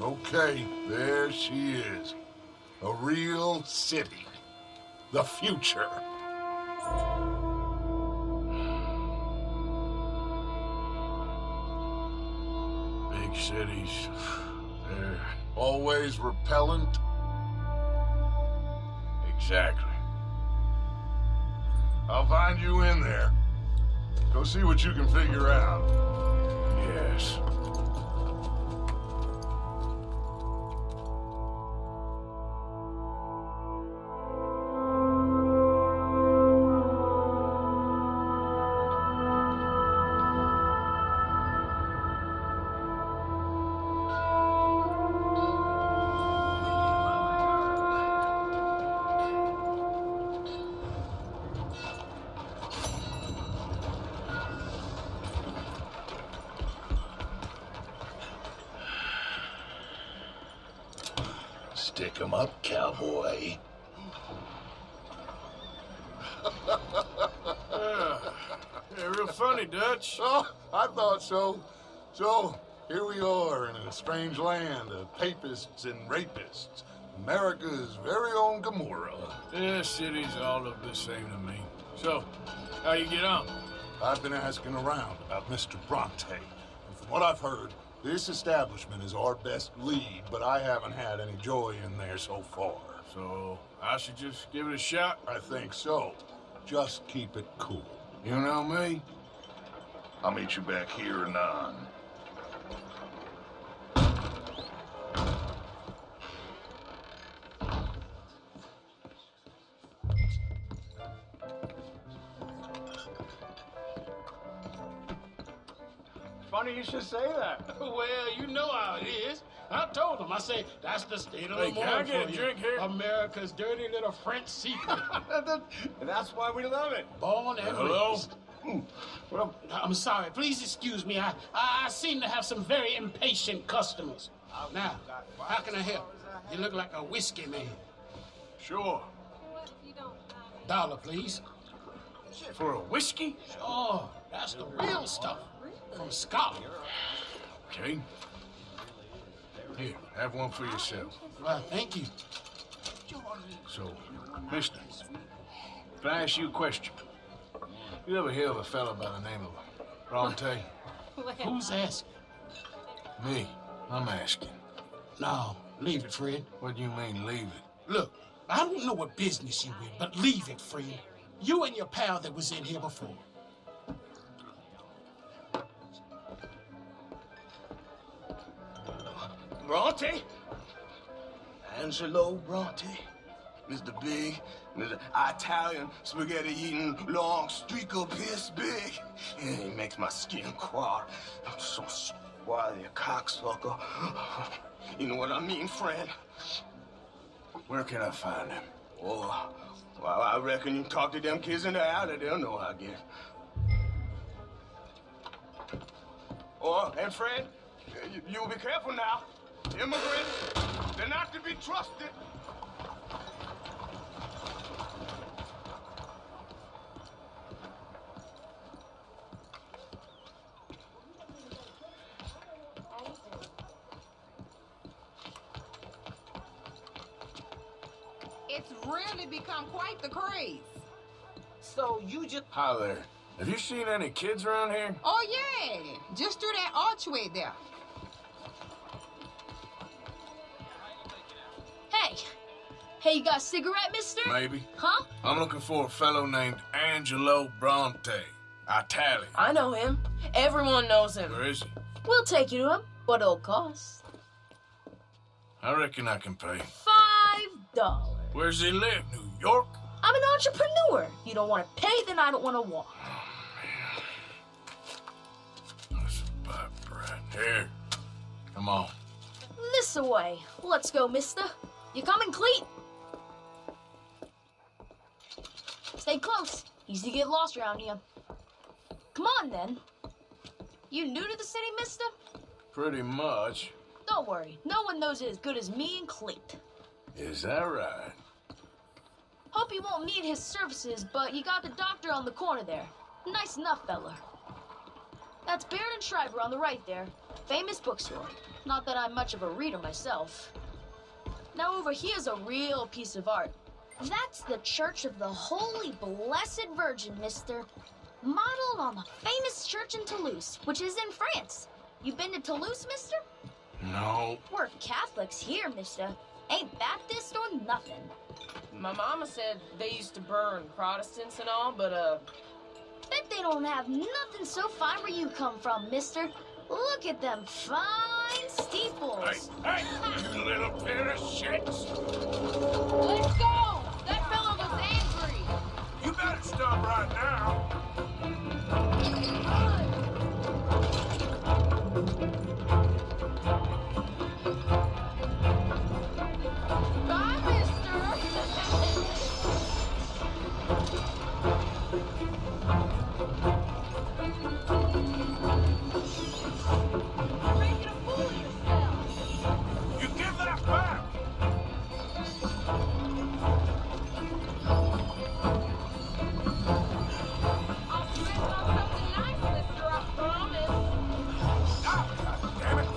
Okay, there she is. A real city. The future. Big cities. They're always repellent. Exactly. I'll find you in there. Go see what you can figure out. Yes. Stick 'em up, cowboy. Yeah, real funny, Dutch. Oh, I thought so. So, here we are in a strange land of papists and rapists. America's very own Gomorrah. Yeah, cities all look the same to me. So, how you get on? I've been asking around about Mr. Bronte. And from what I've heard, this establishment is our best lead, but I haven't had any joy in there so far. So, I should just give it a shot? I think so. Just keep it cool. You know me? I'll meet you back here anon. Funny you should say that. Well, you know how it is. I told him. I say, that's the state of Hey, the can I morning get for a you. drink here? America's dirty little French secret. And that's why we love it. Born and Hello? raised. Well, I'm sorry. Please excuse me. I seem to have some very impatient customers. Now, how can I help? You look like a whiskey man. Sure. $1, please. For a whiskey? Sure. That's the real stuff. From Scotland. Okay. Here, have one for yourself. Well, thank you. So, mister, can I ask you a question? You ever hear of a fella by the name of Bronte? Who's asking? Me. I'm asking. No, leave it, friend. What do you mean, leave it? Look, I don't know what business you in, but leave it, friend. You and your pal that was in here before. Bronte? Angelo Bronte. Mr. Big, Mr. Italian spaghetti-eating long streak of piss big. And he makes my skin crawl. I'm so swarthy, a cocksucker. You know what I mean, friend? Where can I find him? Oh, well, I reckon you talk to them kids in the alley, they'll know how I get. Oh, and friend, you'll be careful now. Immigrants, they're not to be trusted. It's really become quite the craze. So you just... Hi there. Have you seen any kids around here? Oh, yeah. Just through that archway there. Hey, you got a cigarette, mister? Maybe. Huh? I'm looking for a fellow named Angelo Bronte. Italian. I know him. Everyone knows him. Where is he? We'll take you to him. What it'll cost? I reckon I can pay. $5. Where's he live? New York? I'm an entrepreneur. If you don't want to pay, then I don't want to walk. That's a bad brat. Here. Come on. This away. Let's go, mister. You coming, Cleet? Stay close. Easy to get lost around here. Come on, then. You new to the city, mister? Pretty much. Don't worry. No one knows it as good as me and Cleet. Is that right? Hope you won't need his services, but you got the doctor on the corner there. Nice enough, fella. That's Baird and Schreiber on the right there. Famous bookstore. Not that I'm much of a reader myself. Now over here's a real piece of art. That's the Church of the Holy Blessed Virgin, mister. Modeled on the famous church in Toulouse, which is in France. You been to Toulouse, mister? No. We're Catholics here, mister. Ain't Baptist or nothing. My mama said they used to burn Protestants and all, but, Bet they don't have nothing so fine where you come from, mister. Look at them fine steeples. Hey, you little pair of shits! Let's go! That fellow was angry. You better stop right now. Bye, mister. You're making a fool of yourself. You give that back! I'll spend on something nice, mister, I promise. Ah, God damn it!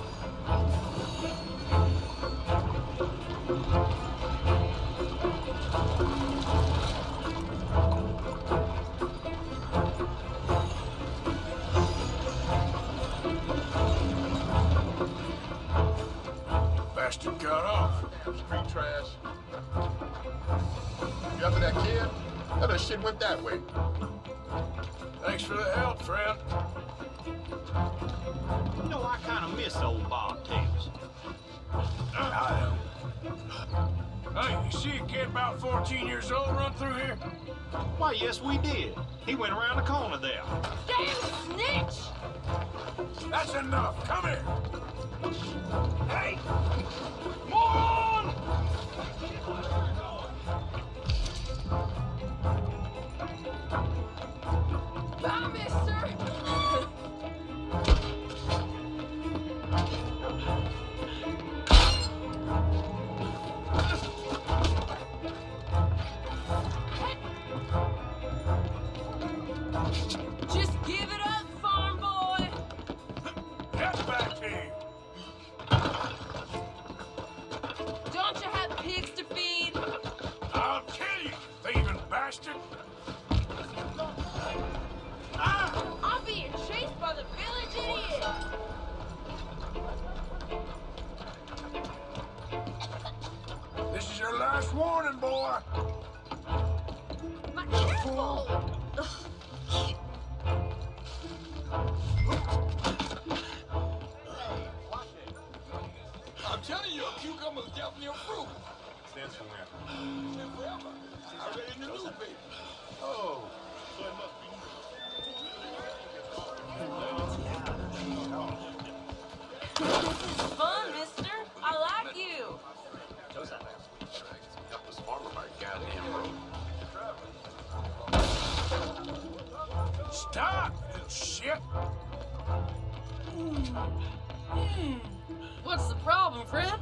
Bastard got off. Street trash. You after that kid? That shit went that way. Thanks for the help, friend. You know, I kind of miss old bobtails. Hey, you see a kid about 14 years old run through here? Why, yes, we did. He went around the corner there. Damn snitch! That's enough. Come here. Hey! Moron! Bye, mister. Just give it up, farm boy. Get back here. Don't you have pigs to feed? I'll kill you, thieving bastard. Ah! I'm being chased by the village idiot. This is your last warning, boy. My careful. I'm telling you, a cucumber's definitely a fruit. Since when? Been forever. I read it in the newspaper. Oh, so it must be. this is fun, mister. I like you. Help us farmer by goddamn road. Stop, you little shit. What's the problem, friend?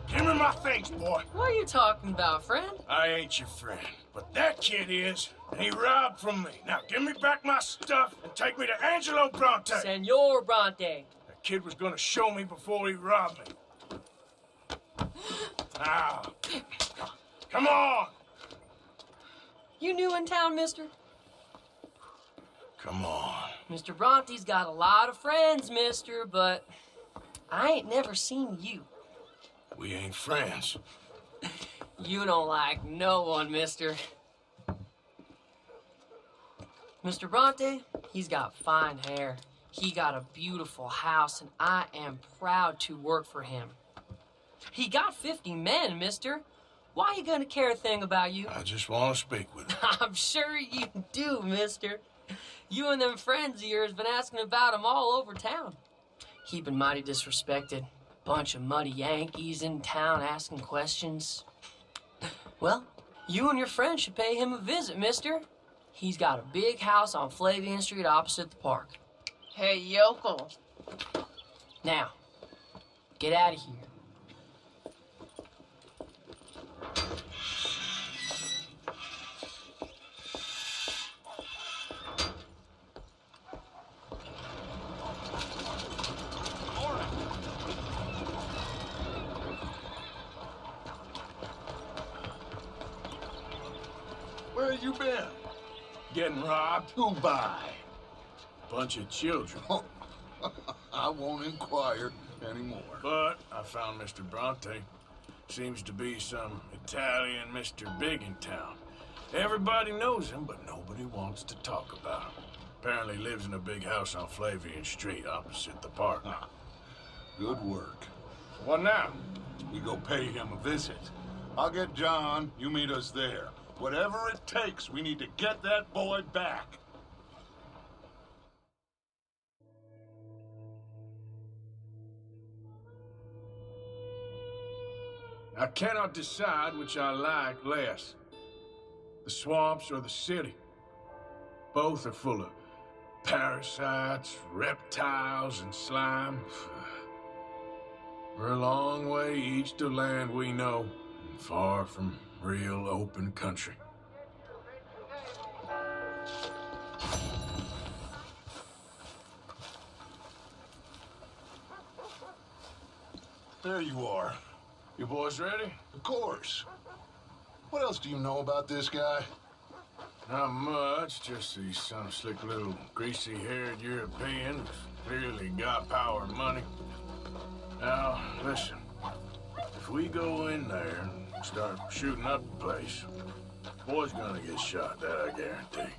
Give me my things, boy. What are you talking about, friend? I ain't your friend, but that kid is, and he robbed from me. Now give me back my stuff and take me to Angelo Bronte. Senor Bronte. That kid was gonna show me before he robbed me. Now, come on. You new in town, mister? Come on. Mr. Bronte's got a lot of friends, mister, but I ain't never seen you. We ain't friends. You don't like no one, mister. Mr. Bronte, he's got fine hair. He got a beautiful house, and I am proud to work for him. He got 50 men, mister. Why you gonna care a thing about you? I just want to speak with him. I'm sure you do, mister. You and them friends of yours been asking about him all over town. He been mighty disrespected. Bunch of muddy Yankees in town asking questions. Well, you and your friend should pay him a visit, mister. He's got a big house on Flavian Street opposite the park. Hey, yokel. Now, get out of here. Where you been? Getting robbed? Who by? Bunch of children. Oh, I won't inquire anymore. But I found Mr. Bronte. Seems to be some Italian Mr. Big in town. Everybody knows him, but nobody wants to talk about him. Apparently lives in a big house on Flavian Street opposite the park. Good work. What now? We go pay him a visit. I'll get John, you meet us there. Whatever it takes, we need to get that boy back. I cannot decide which I like less. The swamps or the city. Both are full of parasites, reptiles, and slime. We're a long way east to land we know, and far from real open country. There you are. You boys ready? Of course. What else do you know about this guy? Not much, just he's some slick little greasy-haired European who's clearly got power and money. Now, listen. If we go in there and start shooting up the place, boy's gonna get shot, that I guarantee.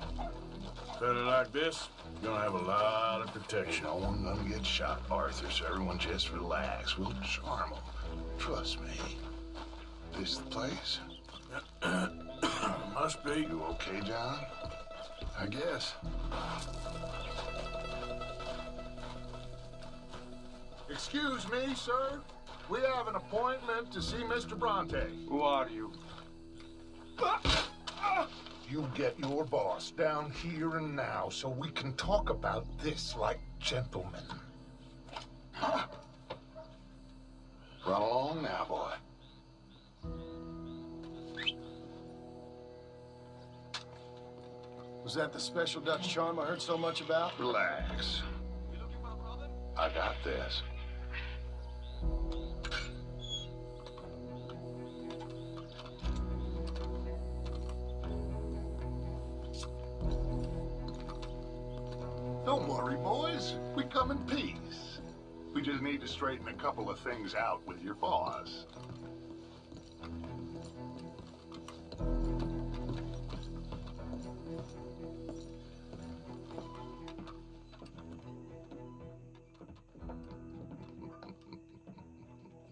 Fella like this, gonna have a lot of protection. No one gonna get shot, Arthur, so everyone just relax. We'll charm him. Trust me. This the place? Must be. You okay, John? I guess. Excuse me, sir. We have an appointment to see Mr. Bronte. Who are you? You get your boss down here and now so we can talk about this like gentlemen. Run along now, boy. Was that the special Dutch charm I heard so much about? Relax. I got this. Don't worry, boys. We come in peace. We just need to straighten a couple of things out with your boss.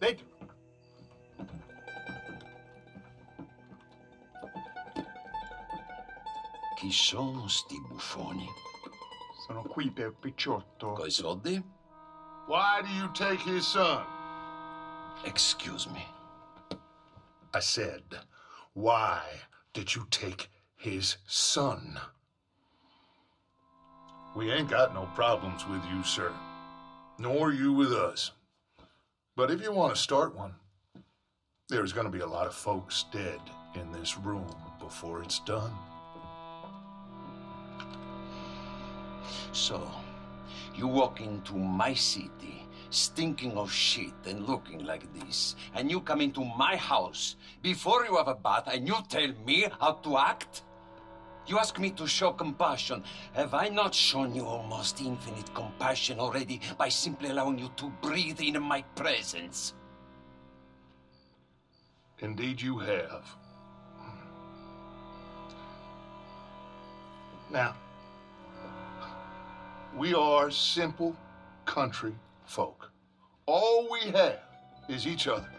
Thank you. Chi sono sti buffoni? Sono qui per Picciotto. Coi soldi? Why do you take his son? Excuse me. I said, why did you take his son? We ain't got no problems with you, sir. Nor you with us. But if you want to start one, there's going to be a lot of folks dead in this room before it's done. So, you walk into my city, stinking of shit and looking like this, and you come into my house before you have a bath and you tell me how to act? You ask me to show compassion. Have I not shown you almost infinite compassion already by simply allowing you to breathe in my presence? Indeed you have. Now, we are simple country folk. All we have is each other.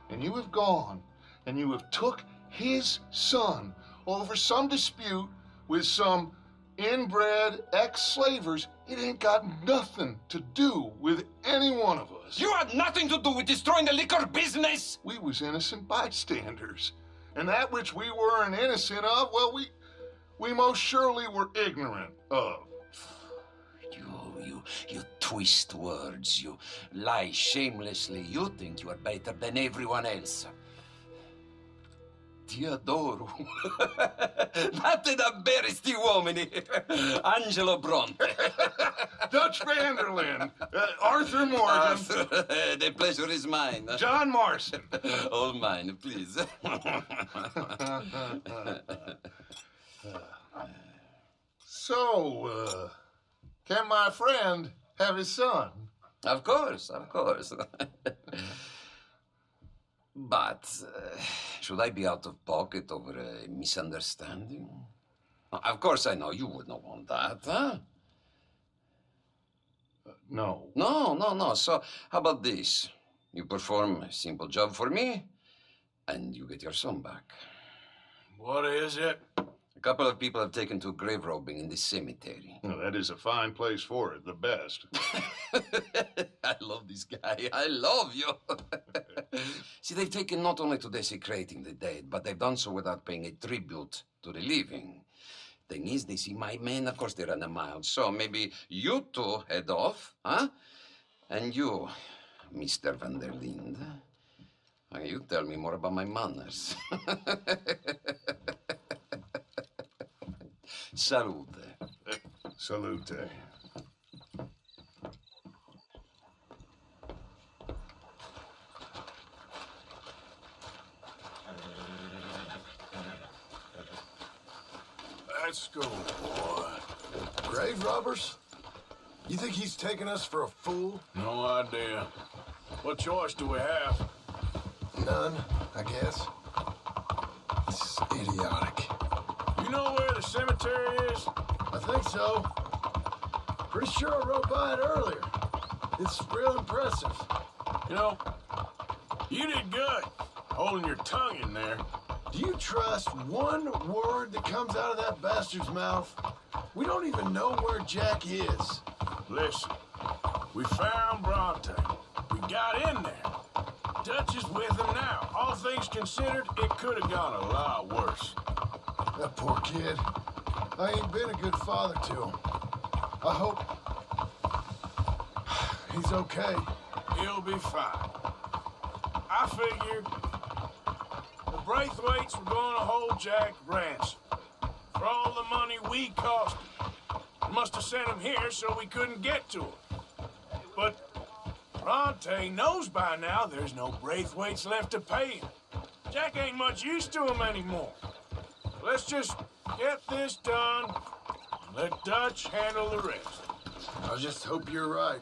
And you have gone and you have took his son over some dispute with some inbred ex-slavers. It ain't got nothing to do with any one of us. You had nothing to do with destroying the liquor business! We was innocent bystanders. And that which we weren't innocent of, well, we most surely were ignorant of. You twist words, you lie shamelessly. You think you are better than everyone else. Ti adoro. Nate da bere sti uomini. Angelo Bronte. Dutch Van der Linde. Arthur Morgan. The pleasure is mine. John Marston. All mine, please. So, can my friend have his son? Of course, of course. But should I be out of pocket over a misunderstanding? Of course I know you would not want that, huh? No. No. So how about this? You perform a simple job for me, and you get your son back. What is it? A couple of people have taken to grave robbing in the cemetery. Well, that is a fine place for it, the best. I love this guy. I love you. See, they've taken not only to desecrating the dead, but they've done so without paying a tribute to the living. Thing is, they see my men, of course they run a mile. So maybe you two head off, huh? And you, Mr. Van der Linde, you tell me more about my manners. Salute. Salute. Let's go, boy. Grave robbers? You think he's taking us for a fool? No idea. What choice do we have? None, I guess. This is idiotic. You know where the cemetery is? I think so. Pretty sure I rode by it earlier. It's real impressive. You know, you did good holding your tongue in there. Do you trust one word that comes out of that bastard's mouth? We don't even know where Jack is. Listen, we found Bronte. We got in there. Dutch is with him now. All things considered, it could have gone a lot worse. That poor kid. I ain't been a good father to him. I hope he's okay. He'll be fine. I figured the Braithwaites were going to hold Jack ransom for all the money we cost him. Must have sent him here so we couldn't get to him. But Bronte knows by now there's no Braithwaites left to pay him. Jack ain't much use to him anymore. Let's just get this done and let Dutch handle the rest. I just hope you're right.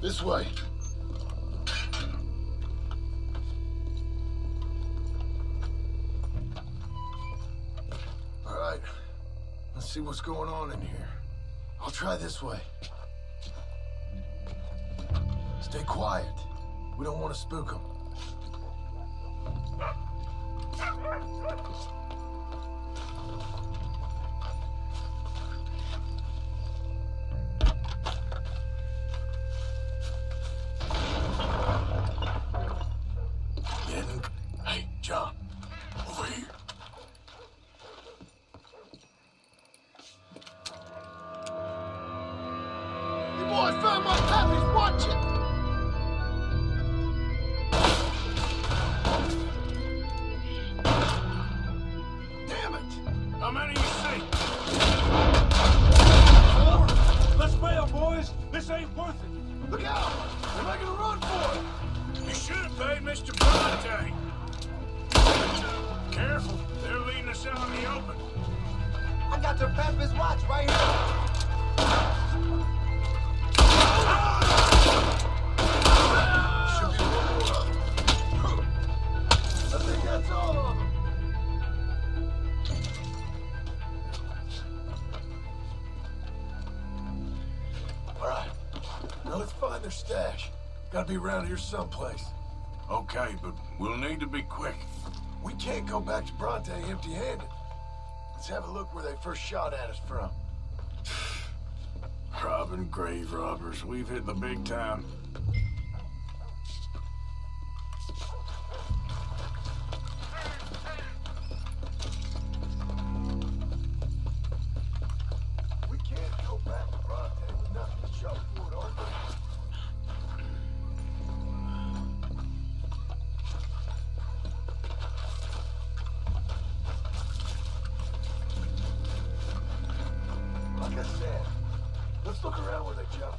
This way. All right. Let's see what's going on in here. I'll try this way. Stay quiet. We don't want to spook them. Hey, John, over here. You boys found my puppies, watch it! Damn it! How many you see? 4. Let's bail, boys. This ain't worth it. Look out! They're making a run for it! You should have paid Mr. Bronte. Careful, they're leading us out in the open. I got their papa's watch right here. Should be one more of them. I think that's all of them. All right, now let's find their stash. Gotta be around here someplace. Okay, but we'll need to be quick. We can't go back to Bronte empty-handed. Let's have a look where they first shot at us from. Robbing grave robbers. We've hit the big time. Joe.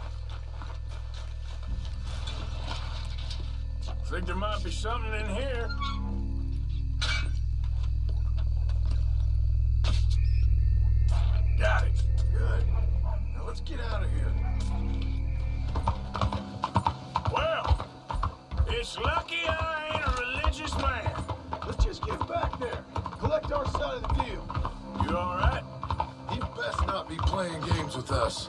Think there might be something in here. Got it. Good. Now let's get out of here. Well, it's lucky I ain't a religious man. Let's just get back there. Collect our side of the deal. You all right? He best not be playing games with us.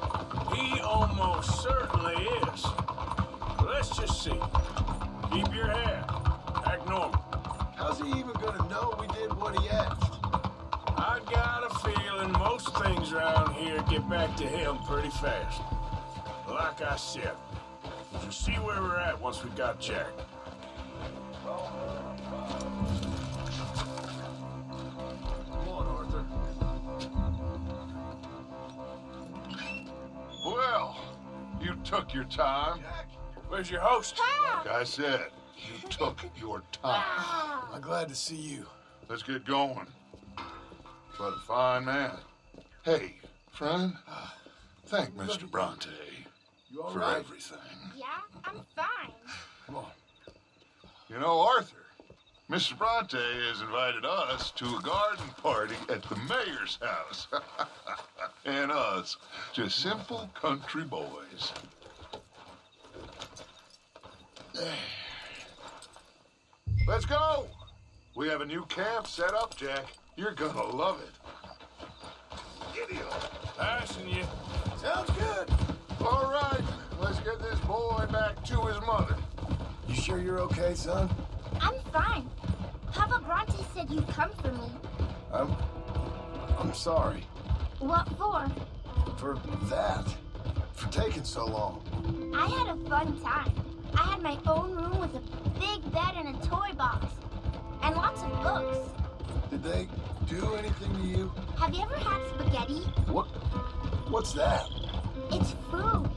He almost certainly is. Let's just see. Keep your head. Act normal. How's he even gonna know we did what he asked? I got a feeling most things around here get back to him pretty fast. Like I said, we'll see where we're at once we got Jack. Come on, Arthur. Well, you took your time. Where's your host? Like I said, you took your time. I'm glad to see you. Let's get going. What a fine man. Hey, friend, thank Mr. Bronte You all for right? everything. Yeah, I'm fine. Come on. You know, Arthur, Mr. Bronte has invited us to a garden party at the mayor's house. And us, just simple country boys. Let's go. We have a new camp set up, Jack. You're gonna love it. Giddy up. Passing you. Sounds good. All right, let's get this boy back to his mother. You sure you're okay, son? I'm fine. Papa Bronte said you'd come for me. I'm sorry What for? for that. For taking so long. I had a fun time. I had my own room with a big bed and a toy box. And lots of books. Did they do anything to you? Have you ever had spaghetti? What's that? It's food.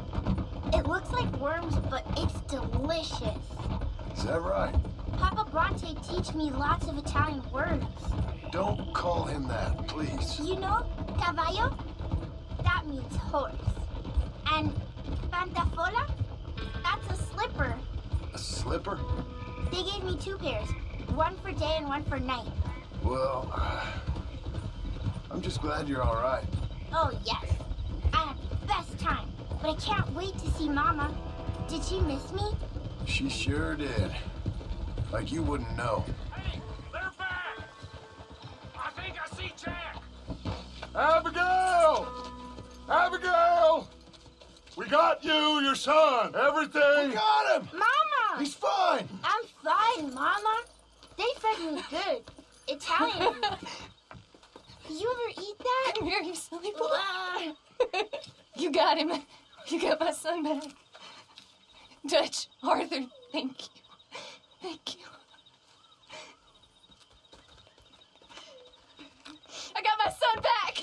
It looks like worms, but it's delicious. Is that right? Papa Bronte teach me lots of Italian words. Don't call him that, please. You know, caballo? That means horse. And pantafola? That's a slipper. A slipper? They gave me 2 pairs. One for day and one for night. Well, I'm just glad you're all right. Oh, yes. I had the best time. But I can't wait to see Mama. Did she miss me? She sure did. Like you wouldn't know. Hey, they're back! I think I see Jack! Abigail! Abigail! We got you, your son, everything. We got him! Mama! He's fine! I'm fine, Mama. They fed me good. Italian food. Did you ever eat that? Come here, you silly boy. You got him. You got my son back. Dutch, Arthur, thank you. Thank you. I got my son back!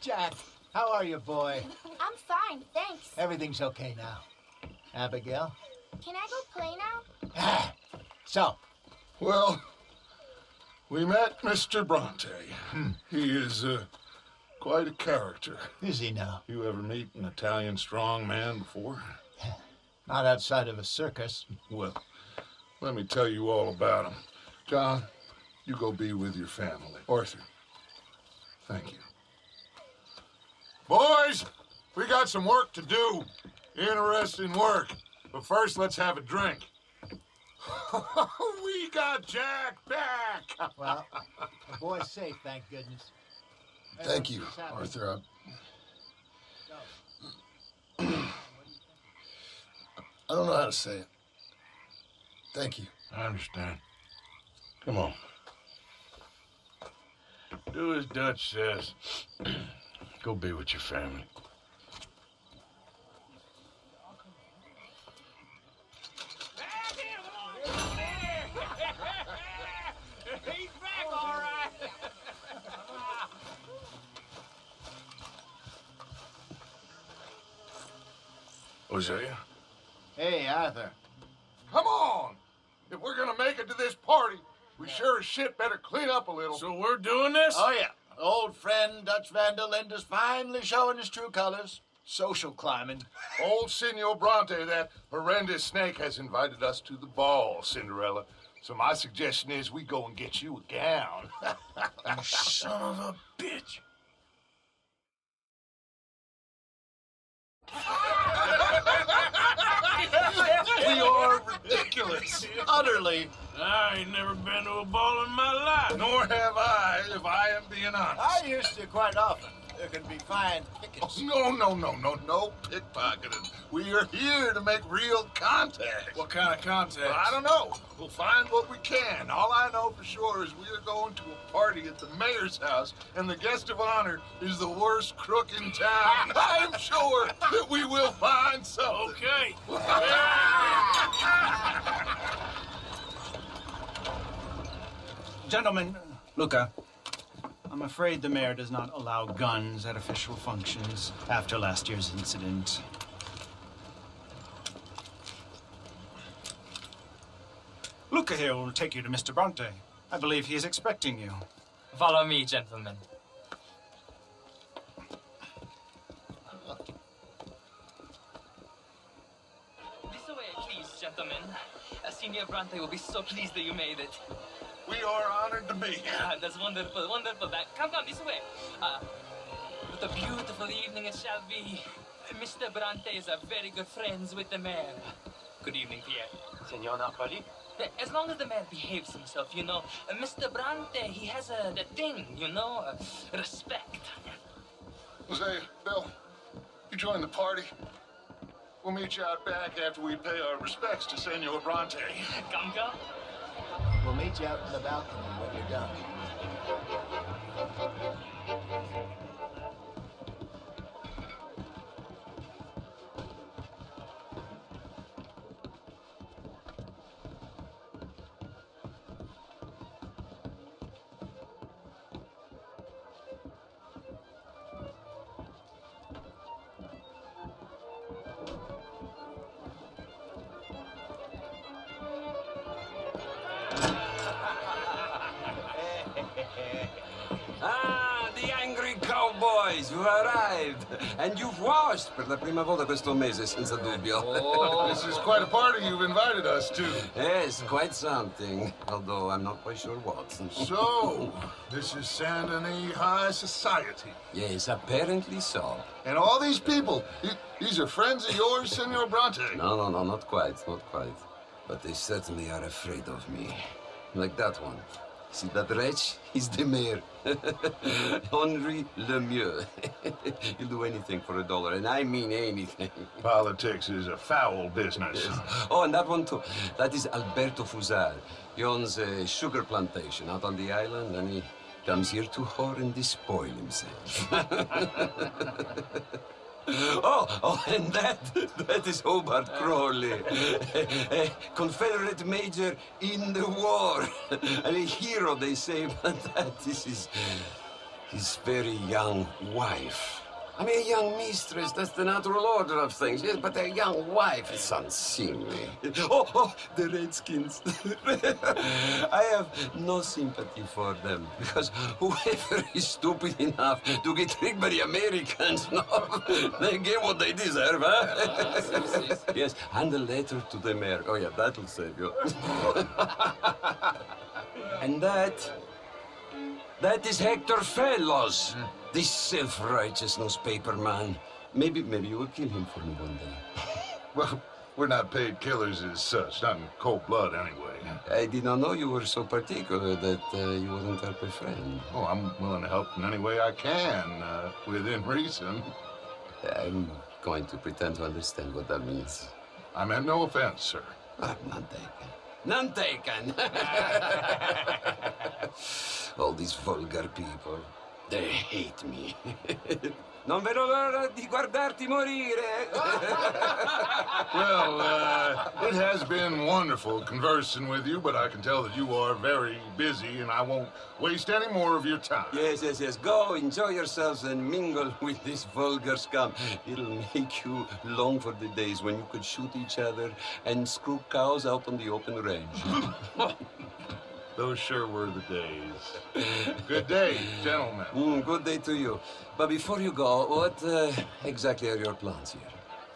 Jack. How are you, boy? I'm fine, thanks. Everything's okay now. Abigail? Can I go play now? So, Well, we met Mr. Bronte. He is quite a character. is he now? You ever meet an Italian strong man before? Not outside of a circus. Well, let me tell you all about him. John, you go be with your family. Arthur, thank you. Boys, we got some work to do. Interesting work. But first, let's have a drink. We got Jack back. Well, the boy's safe, thank goodness. Thank you, Arthur. I don't know how to say it. Thank you. I understand. Come on. Do as Dutch says. Go be with your family. He's back, all right. Hosea? Hey, Arthur. Come on. If we're gonna make it to this party, we sure as shit better clean up a little. So we're doing this? Oh, yeah. Old friend Dutch Van der Linde is finally showing his true colors. social climbing. Old Senor Bronte, that horrendous snake, has invited us to the ball, Cinderella. So my suggestion is we go and get you a gown. You son of a bitch. We are ridiculous. Utterly. I ain't never been to a ball in my life. Nor have I, if I am being honest. I used to quite often. There can be fine pickets. No pickpocketing. We are here to make real contact. What kind of contact? Well, I don't know. We'll find what we can. All I know for sure is we are going to a party at the mayor's house, and the guest of honor is the worst crook in town. I'm sure that we will find something. Okay. Gentlemen, Luca, I'm afraid the mayor does not allow guns at official functions after last year's incident. Luca here will take you to Mr. Bronte. I believe he is expecting you. Follow me, gentlemen. This way, please, gentlemen. Senior Bronte will be so pleased that you made it. We are honored to be here. That's wonderful, wonderful. Come this way. What a beautiful evening it shall be. Mr. Bronte is very good friends with the mayor. Good evening, Pierre. Senor Napoli? As long as the mayor behaves himself, you know. Mr. Bronte, he has a thing, you know, respect. Jose, Bill, you join the party. We'll meet you out back after we pay our respects to Senor Bronte. Come. We'll meet you out in the balcony when you're done. Ah, the angry cowboys who arrived. And you've washed per la prima volta questo mese, senza dubbio. Oh, this is quite a party you've invited us to. Yes, quite something. Although I'm not quite sure what. So, this is Saint Denis High Society. Yes, apparently so. And all these people, these are friends of yours, Senor Bronte? No, not quite. But they certainly are afraid of me. Like that one. See that wretch? He's the mayor. Henri Lemieux. He'll do anything for $1, and I mean anything. Politics is a foul business. Yes. Oh, and that one too. That is Alberto Fusar. He owns a sugar plantation out on the island, and he comes here to whore and despoil himself. Oh, and that is Hobart Crowley, a Confederate major in the war, and a hero, they say, but that is his very young wife. I mean, a young mistress, that's the natural order of things, yes, but a young wife is unseemly. Oh, the Redskins. I have no sympathy for them, because whoever is stupid enough to get tricked by the Americans, no, they get what they deserve, huh? Yes, and a letter to the mayor. Oh, yeah, that'll save you. And that is Hector Fellows. This self-righteous newspaper man. Maybe you will kill him for me one day. Well, we're not paid killers as such, not in cold blood anyway. I did not know you were so particular that you wouldn't help a friend. Oh, I'm willing to help in any way I can, within reason. I'm going to pretend to understand what that means. I meant no offense, sir. None taken. None taken! All these vulgar people. They hate me. Non vedo l'ora di guardarti morire. Well, it has been wonderful conversing with you, but I can tell that you are very busy, and I won't waste any more of your time. Yes. Go, enjoy yourselves, and mingle with this vulgar scum. It'll make you long for the days when you could shoot each other and screw cows out on the open range. Those sure were the days. Good day, gentlemen. Good day to you. But before you go, what exactly are your plans here?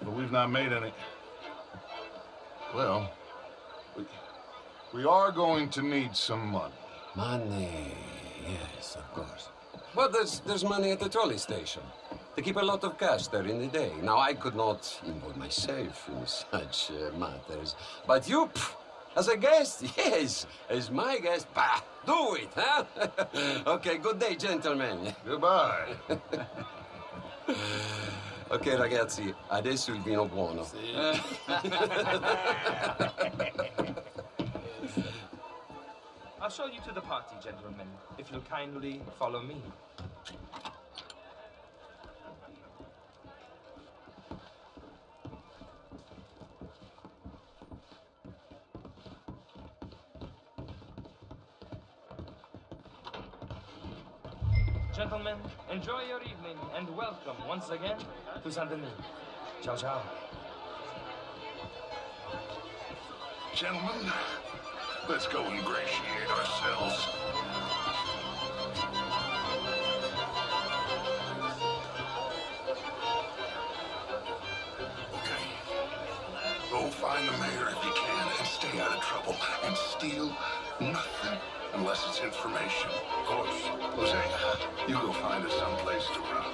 Well, we've not made any. Well, we are going to need some money. Money, yes, of course. But there's money at the trolley station. They keep a lot of cash there in the day. Now, I could not involve myself in such matters. But you, as a guest, yes, as my guest, bah, do it, huh? Okay, good day, gentlemen. Goodbye. Ok, ragazzi, adesso il vino buono. I'll show you to the party, gentlemen, if you'll kindly follow me. Gentlemen, enjoy your evening and welcome once again to Saint Denis. Ciao, ciao. Gentlemen, let's go ingratiate ourselves. Okay. Go find the mayor if you can and stay out of trouble. And steal nothing unless it's information. Of course. Jose, you go find us someplace to rob.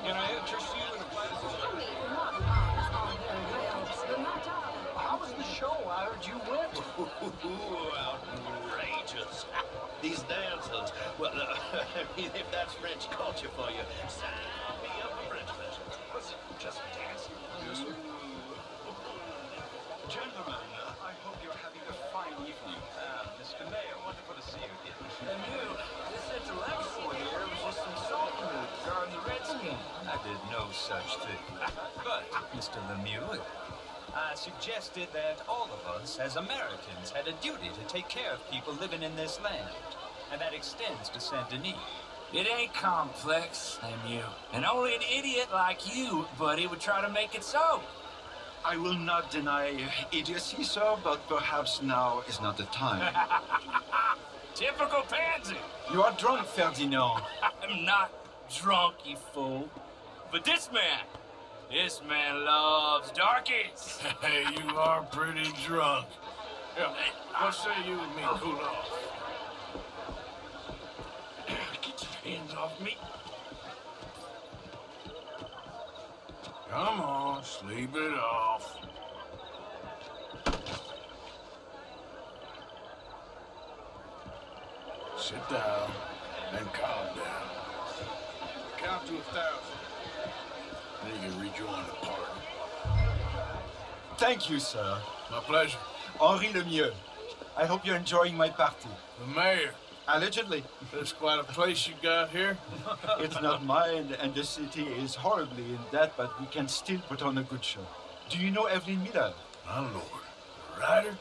Can I interest you in a place? How was the show? I heard you went. Outrageous. These dancers. Well, I mean, if that's French culture for you, sign me up for French version. Was it just dancing? Yes, sir. Gentlemen, I hope you're having a fine evening. Mr. Mayor, wonderful to see you again. And you, this intellectual here was just insulting me regarding the Redskins. I did no such thing. But, Mr. Lemieux, I suggested that all of us, as Americans, had a duty to take care of people living in this land. And that extends to Saint-Denis. It ain't complex, Lemieux. And only an idiot like you, buddy, would try to make it so. I will not deny idiocy, sir, but perhaps now is not the time. Typical pansy. You are drunk, Ferdinand. I'm not drunk, you fool. But this man loves darkies. Hey, you are pretty drunk. Yeah, what say you and me cool off? Get your hands off me. Come on, sleep it off. Sit down and calm down. Count to 1,000. Then you can rejoin the party. Thank you, sir. My pleasure. Henri Lemieux. I hope you're enjoying my party. The mayor. Allegedly. There's quite a place you got here. It's not mine, and the city is horribly in debt, but we can still put on a good show. Do you know Evelyn Miller? My lord. Ryder?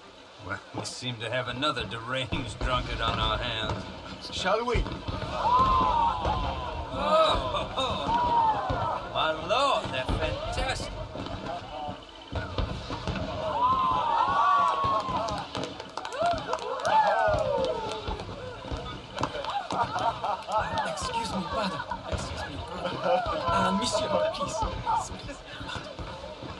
Well, we seem to have another deranged drunkard on our hands. Shall we? My lord, they're fantastic. Excuse me, brother. Excuse me, brother. Monsieur, please.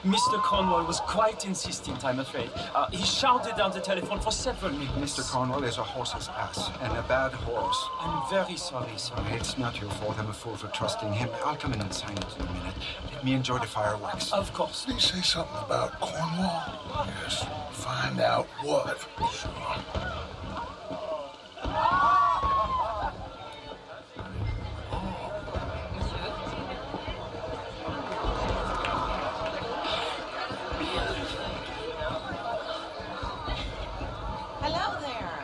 Mr. Cornwall was quite insistent, I'm afraid. He shouted down the telephone for several minutes. Mr. Cornwall is a horse's ass, and a bad horse. I'm very sorry, sir. It's not your fault. I'm a fool for trusting him. I'll come in and sign it in a minute. Let me enjoy the fireworks. Of course. Did he say something about Cornwall? Yes. Find out what. Sure. Hello there.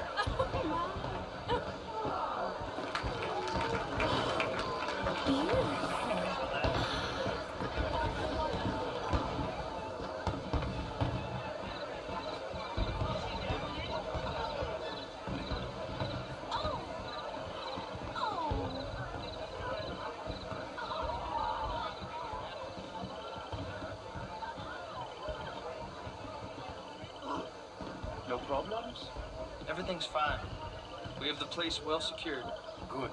Holmes. Everything's fine. We have the place well secured. Good.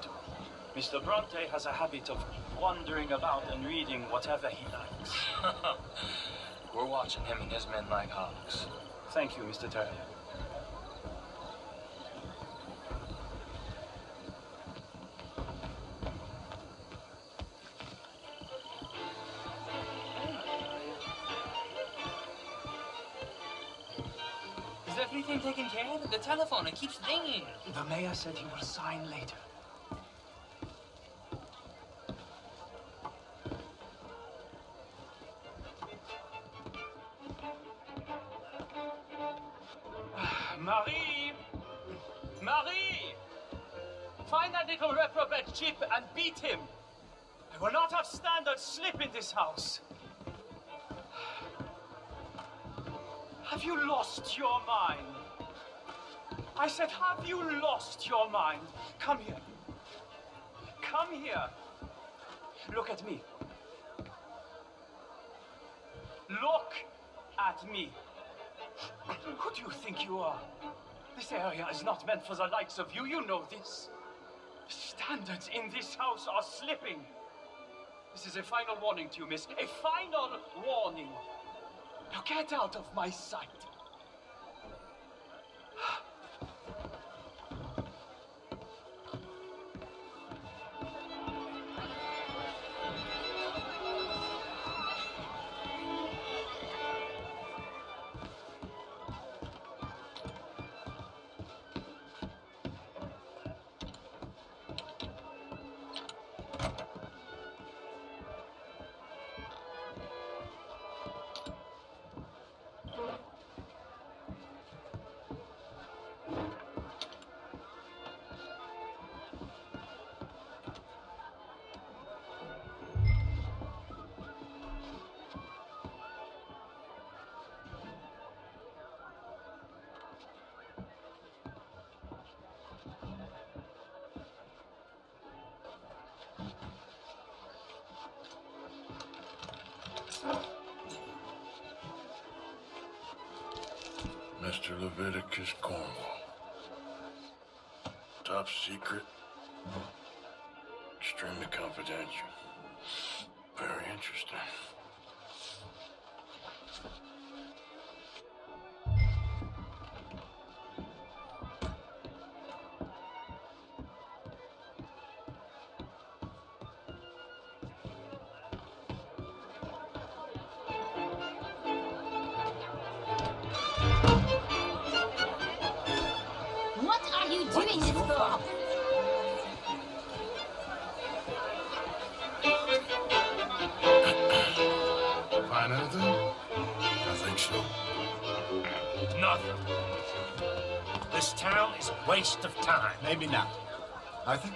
Mr. Bronte has a habit of wandering about and reading whatever he likes. We're watching him and his men like hawks. Thank you, Mr. Terrier. Is everything taken care of? The telephone, it keeps ringing. The mayor said he will sign later. Marie! Marie! Find that little reprobate Chip and beat him. I will not have standard slip in this house. Have you lost your mind? I said, have you lost your mind? Come here. Come here. Look at me. Look at me. Who do you think you are? This area is not meant for the likes of you. You know this. The standards in this house are slipping. This is a final warning to you, miss. A final warning. Now get out of my sight. Mr. Leviticus Cornwall. Top secret. Extremely confidential. Very interesting. Find anything? I think so. Nothing. This town is a waste of time. Maybe not. Arthur?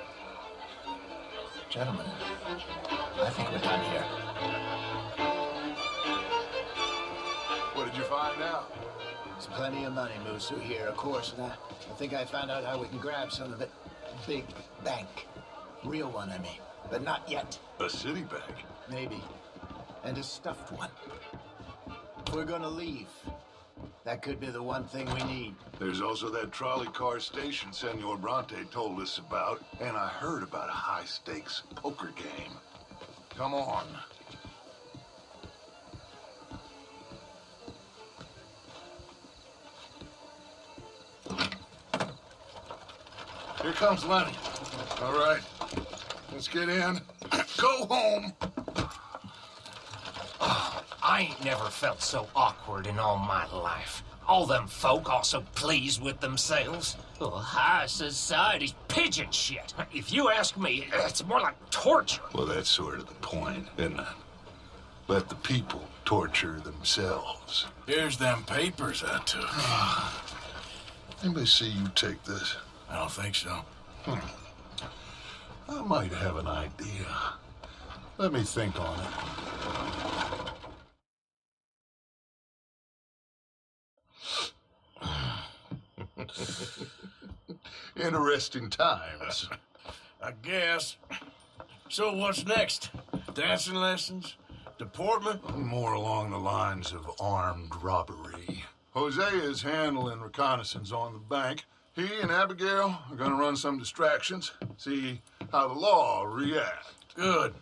Gentlemen, I think we're done here. What did you find out? There's plenty of money moves through here, of course, and I think I found out how we can grab some of it. Big bank. Real one, I mean. But not yet. A city bank? Maybe. And a stuffed one. If we're gonna leave, that could be the one thing we need. There's also that trolley car station Senor Bronte told us about, and I heard about a high-stakes poker game. Come on. Here comes Lenny. All right, let's get in. Go home. Oh, I ain't never felt so awkward in all my life. All them folk all so pleased with themselves. Oh, high society's pigeon shit. If you ask me, it's more like torture. Well, that's sort of the point, isn't it? Let the people torture themselves. Here's them papers I took. Let me see you take this. I don't think so. I might have an idea. Let me think on it. Interesting times. I guess. So what's next? Dancing lessons? Deportment? More along the lines of armed robbery. Hosea is handling reconnaissance on the bank. He and Abigail are gonna run some distractions, see how the law reacts. Good.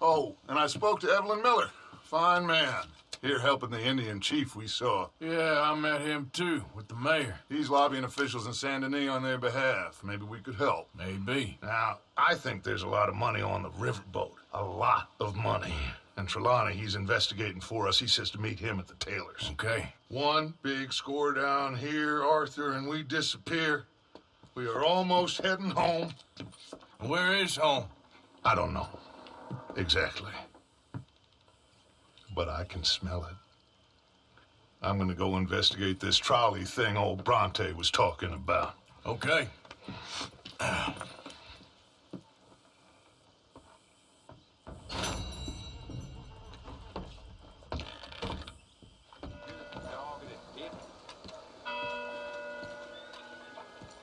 Oh, and I spoke to Evelyn Miller. Fine man. Here helping the Indian chief we saw. Yeah, I met him too, with the mayor. He's lobbying officials in Saint Denis on their behalf. Maybe we could help. Maybe. Now, I think there's a lot of money on the riverboat. A lot of money. And Trelawney, he's investigating for us. He says to meet him at the Taylor's. Okay. One big score down here, Arthur, and we disappear. We are almost heading home. Where is home? I don't know. Exactly. But I can smell it. I'm gonna go investigate this trolley thing old Bronte was talking about. Okay.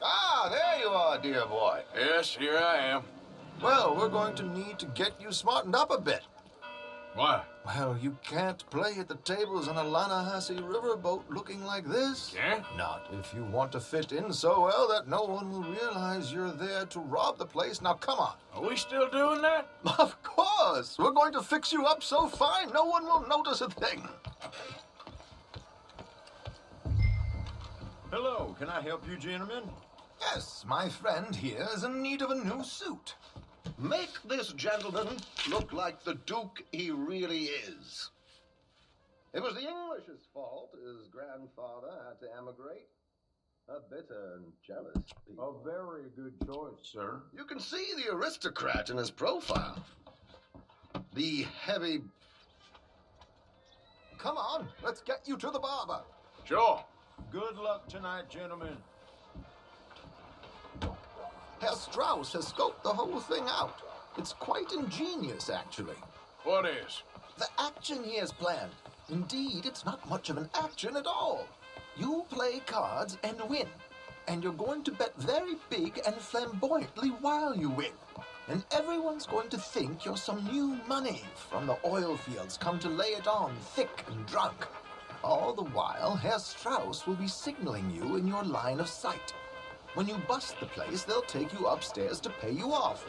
Ah, there you are, dear boy. Yes, here I am. Well, we're going to need to get you smartened up a bit. Why? Well, you can't play at the tables on a Lannahechee riverboat looking like this. Can't? Not if you want to fit in so well that no one will realize you're there to rob the place. Now, come on. Are we still doing that? Of course. We're going to fix you up so fine, no one will notice a thing. Hello, can I help you, gentlemen? Yes, my friend here is in need of a new suit. Make this gentleman look like the Duke he really is. It was the English's fault his grandfather had to emigrate. A bitter and jealous people. A very good choice, sir. You can see the aristocrat in his profile. The heavy... Come on, let's get you to the barber. Sure. Good luck tonight, gentlemen. Herr Strauss has scoped the whole thing out. It's quite ingenious, actually. What is? The action he has planned. Indeed, it's not much of an action at all. You play cards and win. And you're going to bet very big and flamboyantly while you win. And everyone's going to think you're some new money from the oil fields come to lay it on thick and drunk. All the while, Herr Strauss will be signaling you in your line of sight. When you bust the place, they'll take you upstairs to pay you off.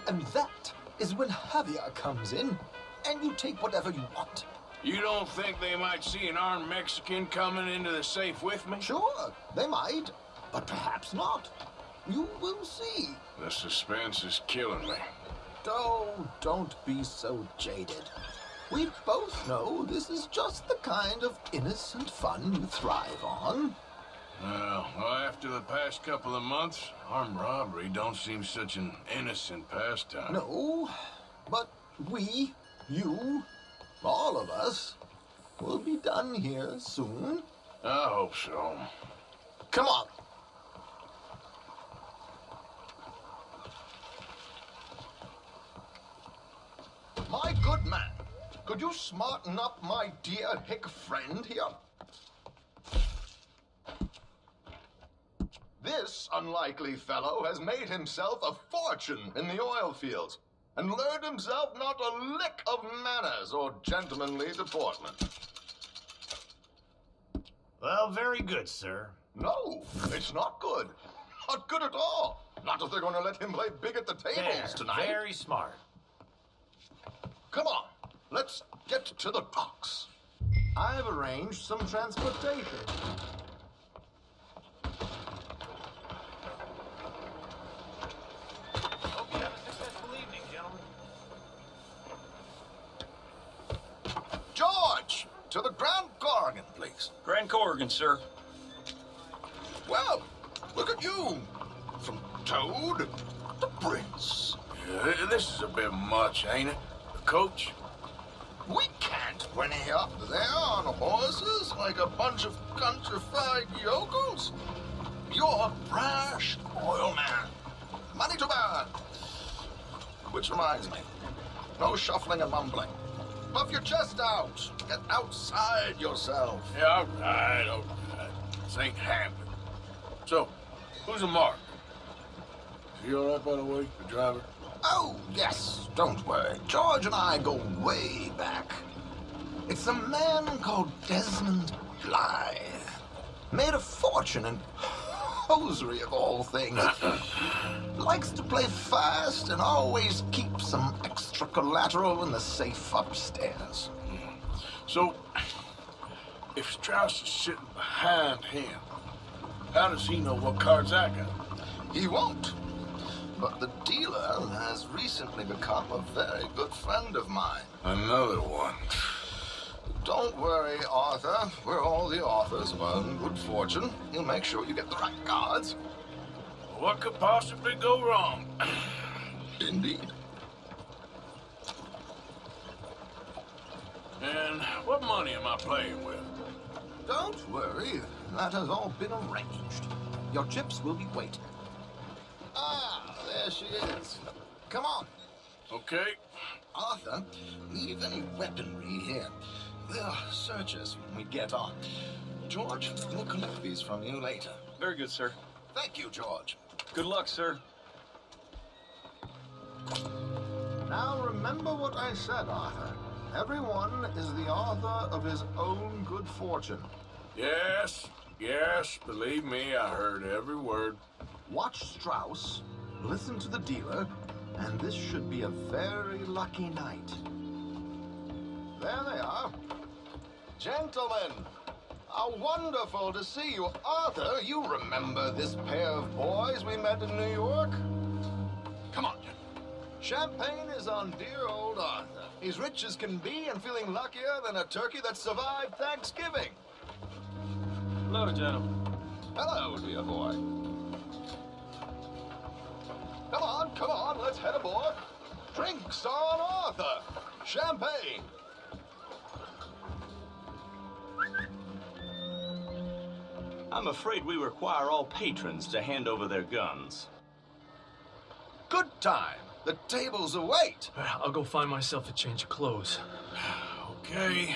And that is when Javier comes in, and you take whatever you want. You don't think they might see an armed Mexican coming into the safe with me? Sure, they might, but perhaps not. You will see. The suspense is killing me. Oh, don't be so jaded. We both know this is just the kind of innocent fun you thrive on. Well, after the past couple of months, armed robbery don't seem such an innocent pastime. No, but we, you, all of us, will be done here soon. I hope so. Come on. My good man, could you smarten up my dear hick friend here? This unlikely fellow has made himself a fortune in the oil fields and learned himself not a lick of manners or gentlemanly deportment. Well, very good, sir. No, it's not good. Not good at all. Not if they're going to let him play big at the tables tonight. Very smart. Come on, let's get to the docks. I've arranged some transportation. Hope you have a successful evening, gentlemen. George, to the Grand Corrigan, please. Grand Corrigan, sir. Well, look at you. From Toad to Prince. Yeah, this is a bit much, ain't it? Coach? We can't whinny up there on horses like a bunch of countrified yokels. You're a brash oil man. Money to burn. Which reminds me, no shuffling and mumbling. Puff your chest out. Get outside yourself. Yeah, all right. This ain't happening. So, who's a Mark? Is he all right, by the way, the driver? Oh, yes, don't worry. George and I go way back. It's a man called Desmond Blythe. Made a fortune in hosiery of all things. Likes to play fast and always keeps some extra collateral in the safe upstairs. So, if Strauss is sitting behind him, how does he know what cards I got? He won't. But the dealer has recently become a very good friend of mine. Another one. Don't worry, Arthur. We're all the authors of our good fortune. He'll make sure you get the right cards. What could possibly go wrong? Indeed. And what money am I playing with? Don't worry. That has all been arranged. Your chips will be waiting. Ah, there she is. Come on. Okay. Arthur, leave any weaponry here. They'll search us when we get on. George, we'll collect these from you later. Very good, sir. Thank you, George. Good luck, sir. Now remember what I said, Arthur. Everyone is the author of his own good fortune. Yes, believe me, I heard every word. Watch Strauss, listen to the dealer, and this should be a very lucky night. There they are. Gentlemen, how wonderful to see you. Arthur, you remember this pair of boys we met in New York? Come on, champagne is on dear old Arthur. He's rich as can be and feeling luckier than a turkey that survived Thanksgiving. Hello, gentlemen. Hello, dear boy. Come on, let's head aboard. Drinks on Arthur. Champagne. I'm afraid we require all patrons to hand over their guns. Good time. The tables await. I'll go find myself a change of clothes. Okay.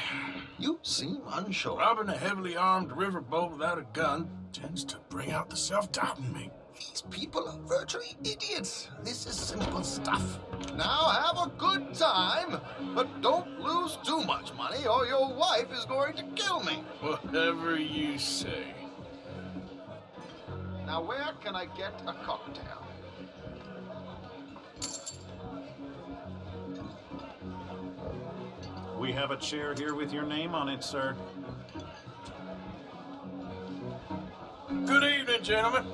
You seem unsure. Robbing a heavily armed riverboat without a gun tends to bring out the self-doubt in me. These people are virtually idiots. This is simple stuff. Now have a good time, but don't lose too much money or your wife is going to kill me. Whatever you say. Now where can I get a cocktail? We have a chair here with your name on it, sir. Good evening, gentlemen.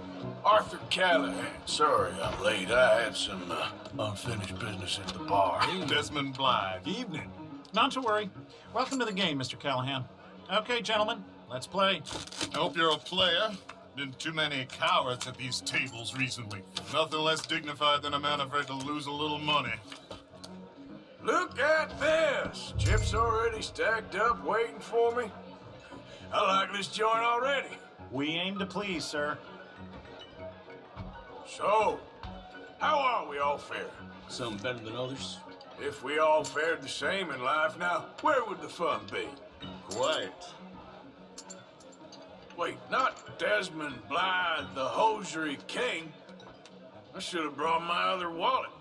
Arthur Callahan. Sorry I'm late. I had some unfinished business at the bar. Desmond Blythe. Evening. Not to worry. Welcome to the game, Mr. Callahan. Okay, gentlemen, let's play. I hope you're a player. Been too many cowards at these tables recently. Nothing less dignified than a man afraid to lose a little money. Look at this. Chips already stacked up waiting for me. I like this joint already. We aim to please, sir. So, how are we all faring? Some better than others. If we all fared the same in life now, where would the fun be? Quite. Wait, not Desmond Blythe, the hosiery king. I should have brought my other wallet.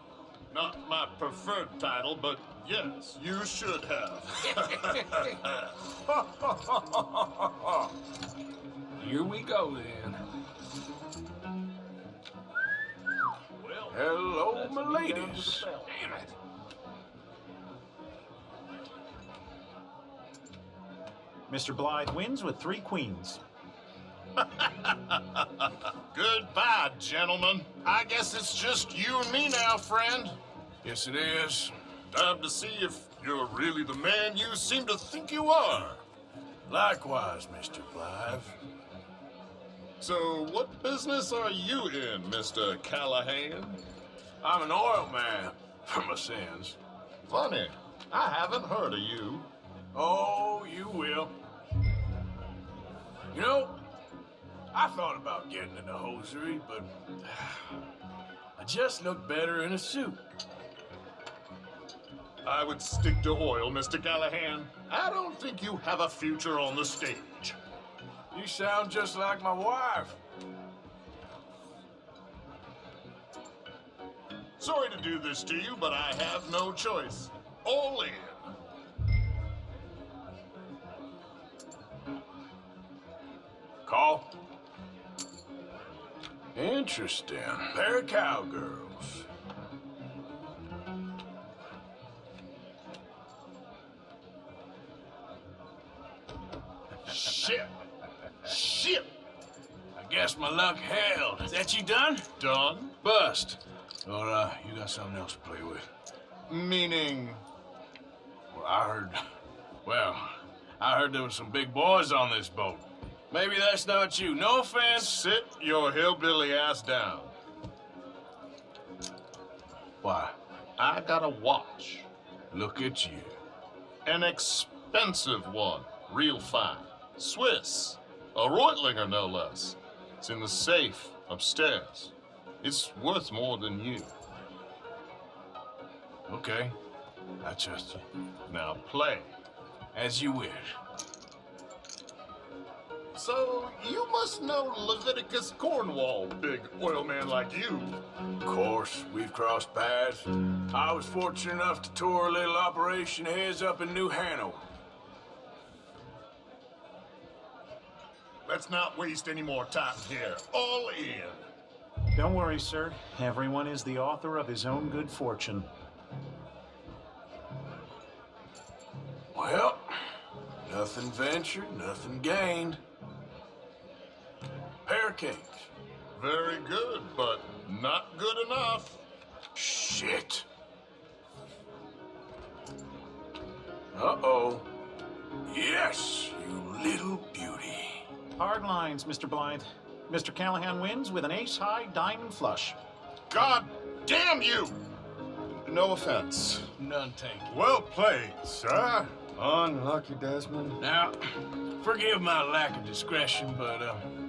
Not my preferred title, but yes, you should have. Here we go, then. Hello, my ladies. Damn it. Mr. Blythe wins with 3 queens. Goodbye, gentlemen. I guess it's just you and me now, friend. Yes, it is. Time to see if you're really the man you seem to think you are. Likewise, Mr. Blythe. So, what business are you in, Mr. Callahan? I'm an oil man, for my sins. Funny, I haven't heard of you. Oh, you will. You know, I thought about getting into hosiery, but I just look better in a suit. I would stick to oil, Mr. Callahan. I don't think you have a future on the stage. You sound just like my wife. Sorry to do this to you, but I have no choice. All in. Call? Interesting. Pair of cowgirls. Shit. Shit. I guess my luck held. Is that you done? Done? Bust. Or, you got something else to play with? Meaning? Well, I heard there was some big boys on this boat. Maybe that's not you. No offense. Sit your hillbilly ass down. Why? I got a watch. Look at you. An expensive one. Real fine. Swiss. A Reutlinger, no less. It's in the safe upstairs. It's worth more than you. Okay. I trust you. Now play. As you wish. So, you must know Leviticus Cornwall, big oil man like you. Of course, we've crossed paths. I was fortunate enough to tour a little operation of his up in New Hanover. Let's not waste any more time here. All in. Don't worry, sir. Everyone is the author of his own good fortune. Well, nothing ventured, nothing gained. Pair cakes. Very good, but not good enough. Shit. Uh-oh. Yes, you little beauty. Hard lines, Mr. Blythe. Mr. Callahan wins with an ace-high diamond flush. God damn you! No offense. None taken. Well played, sir. Unlucky, Desmond. Now, forgive my lack of discretion, but,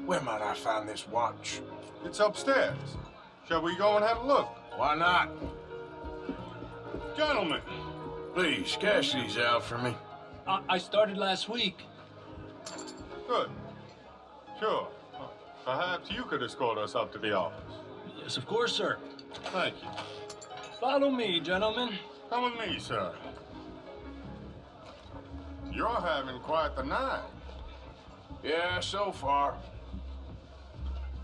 where might I find this watch? It's upstairs. Shall we go and have a look? Why not? Gentlemen. Please, cash these out for me. I started last week. Good. Sure. Perhaps you could escort us up to the office. Yes, of course, sir. Thank you. Follow me, gentlemen. Come with me, sir. You're having quite the night. Yeah, so far.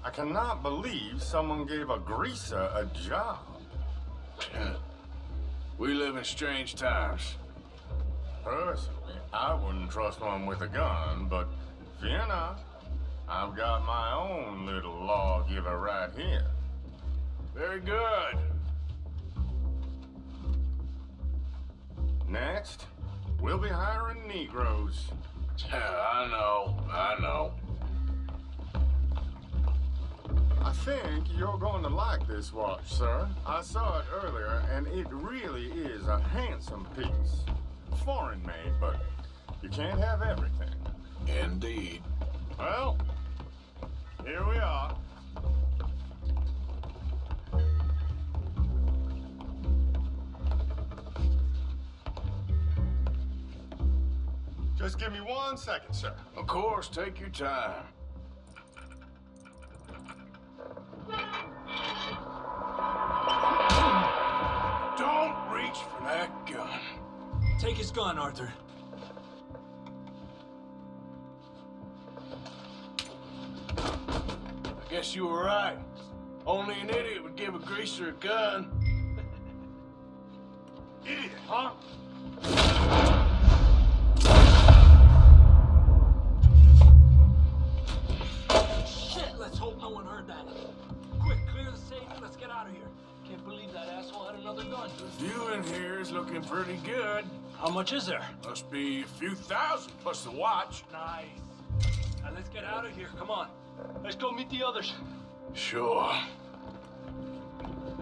I cannot believe someone gave a greaser a job. We live in strange times. Personally, I wouldn't trust one with a gun, but fear not. I've got my own little lawgiver right here. Very good. Next, we'll be hiring Negroes. I know. I think you're going to like this watch, sir. I saw it earlier, and it really is a handsome piece. Foreign made, but you can't have everything. Indeed. Well, here we are. Just give me 1 second, sir. Of course, take your time. Don't reach for that gun. Take his gun, Arthur. I guess you were right. Only an idiot would give a greaser a gun. Idiot, huh? Shit, let's hope no one heard that. Quick, clear the safe and let's get out of here. Can't believe that asshole had another gun. The view in here is looking pretty good. How much is there? Must be a few thousand plus the watch. Nice. Now let's get out of here. Come on. Let's go meet the others. Sure. I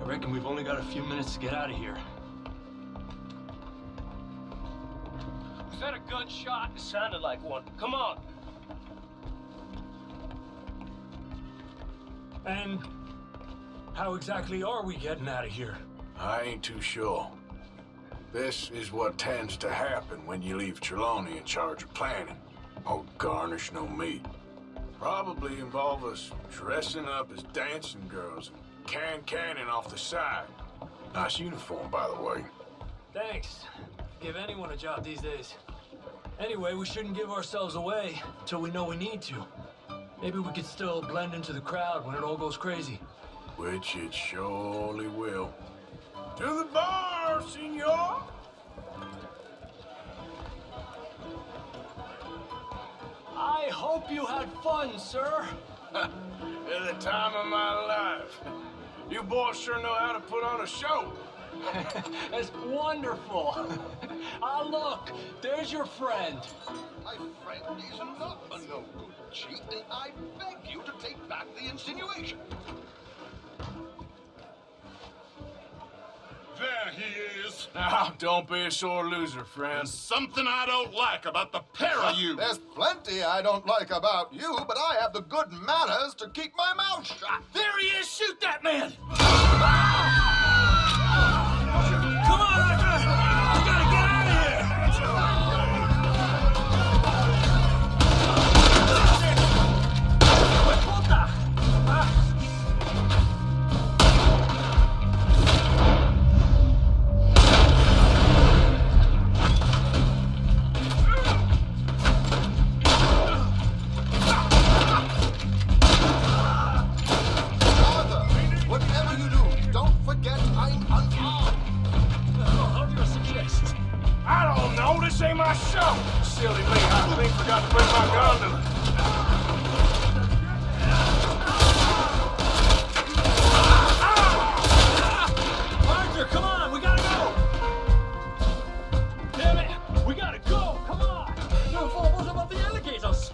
reckon we've only got a few minutes to get out of here. Was that a gunshot? It sounded like one. Come on. And how exactly are we getting out of here? I ain't too sure. This is what tends to happen when you leave Trelawney in charge of planning. Oh, garnish no meat. Probably involve us dressing up as dancing girls and canning off the side. Nice uniform, by the way. Thanks. Give anyone a job these days. Anyway, we shouldn't give ourselves away until we know we need to. Maybe we could still blend into the crowd when it all goes crazy. Which it surely will. To the bar, senor! I hope you had fun, sir. At the time of my life. You boys sure know how to put on a show. That's wonderful. Ah, look, there's your friend. My friend is not a no-good cheat, and I beg you to take back the insinuation. There he is. Now, don't be a sore loser, friend. There's something I don't like about the pair of you. There's plenty I don't like about you, but I have the good manners to keep my mouth shut. There he is! Shoot that man! Come on, Arthur! We gotta get out of here! Whatever you do, don't forget I'm unarmed. How do you suggest? I don't know. This ain't my show. Silly me. I clean forgot to bring my gun to Arthur, come on, we gotta go! Damn it, we gotta go, come on! No, what about the alligators?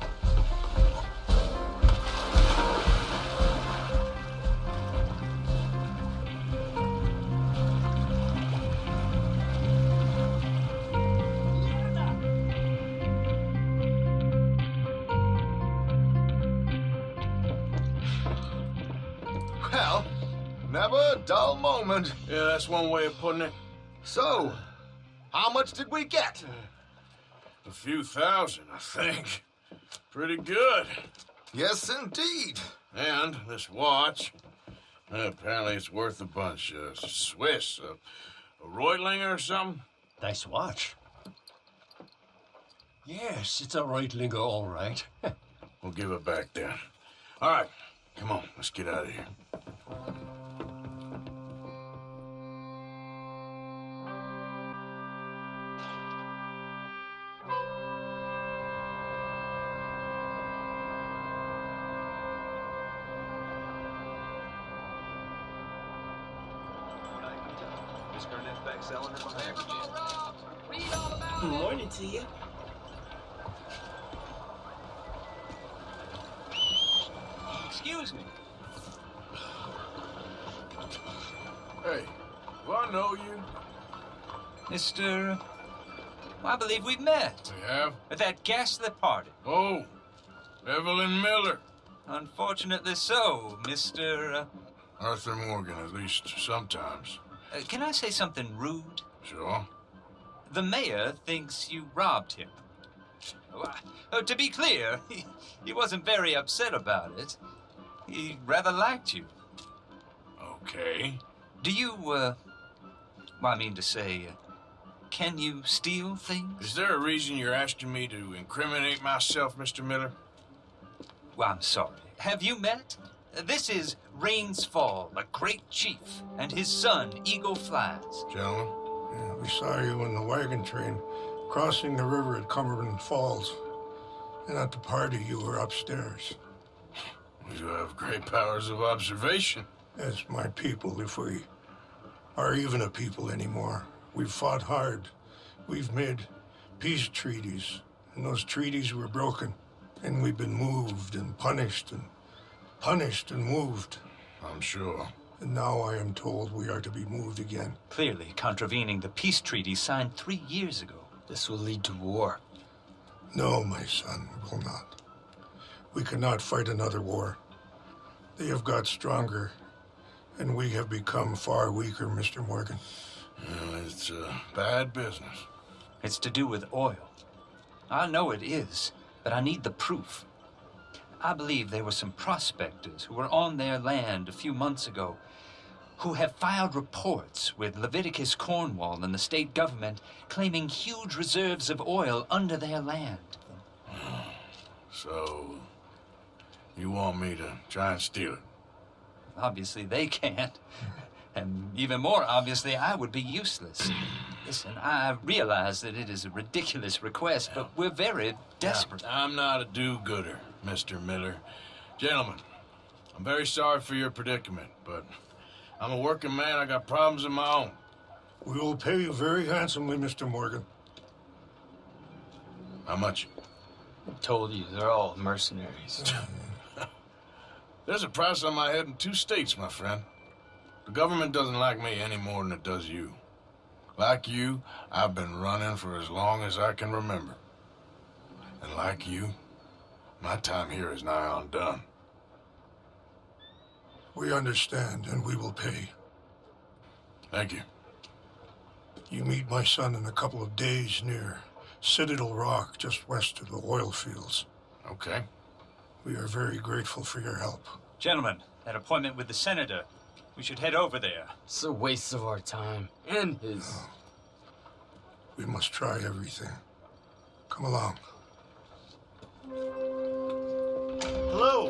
Well, never a dull moment. Yeah, that's one way of putting it. So, how much did we get? A few thousand, I think. Pretty good. Yes, indeed. And this watch, apparently it's worth a bunch. Swiss, a Reutlinger or something? Nice watch. Yes, it's a Reutlinger, all right. We'll give it back then. All right, come on, let's get out of here. Good morning to you. Excuse me. Hey, do I know you? Mr. I believe we've met. We have? At that ghastly party. Oh, Evelyn Miller. Unfortunately so, Mr. Arthur Morgan, at least sometimes. Can I say something rude? Sure. The mayor thinks you robbed him. To be clear, he wasn't very upset about it. He rather liked you. Okay. Do you, I mean to say, can you steal things? Is there a reason you're asking me to incriminate myself, Mr. Miller? Well, I'm sorry. Have you met? This is Rains Fall, a great chief, and his son, Eagle Flies. Gentlemen? Yeah, we saw you in the wagon train crossing the river at Cumberland Falls. And at the party, you were upstairs. You have great powers of observation. As my people, if we are even a people anymore. We've fought hard. We've made peace treaties, and those treaties were broken. And we've been moved and punished and moved. I'm sure. And now I am told we are to be moved again. Clearly contravening the peace treaty signed 3 years ago. This will lead to war. No, my son, it will not. We cannot fight another war. They have got stronger, and we have become far weaker, Mr. Morgan. Well, it's bad business. It's to do with oil. I know it is, but I need the proof. I believe there were some prospectors who were on their land a few months ago who have filed reports with Leviticus Cornwall and the state government claiming huge reserves of oil under their land. So, you want me to try and steal it? obviously they can't. And even more obviously, I would be useless. Listen, I realize that it is a ridiculous request, but we're very desperate. I'm not a do-gooder, Mr. Miller. Gentlemen, I'm very sorry for your predicament, but I'm a working man. I got problems of my own. We will pay you very handsomely, Mr. Morgan. How much? I told you, they're all mercenaries. There's a price on my head in 2 states, my friend. The government doesn't like me any more than it does you. Like you, I've been running for as long as I can remember. And like you, my time here is nigh undone. We understand, and we will pay. Thank you. You meet my son in a couple of days near Citadel Rock, just west of the oil fields. Okay. We are very grateful for your help. Gentlemen, that appointment with the senator. We should head over there. It's a waste of our time. And his. We must try everything. Come along. Hello,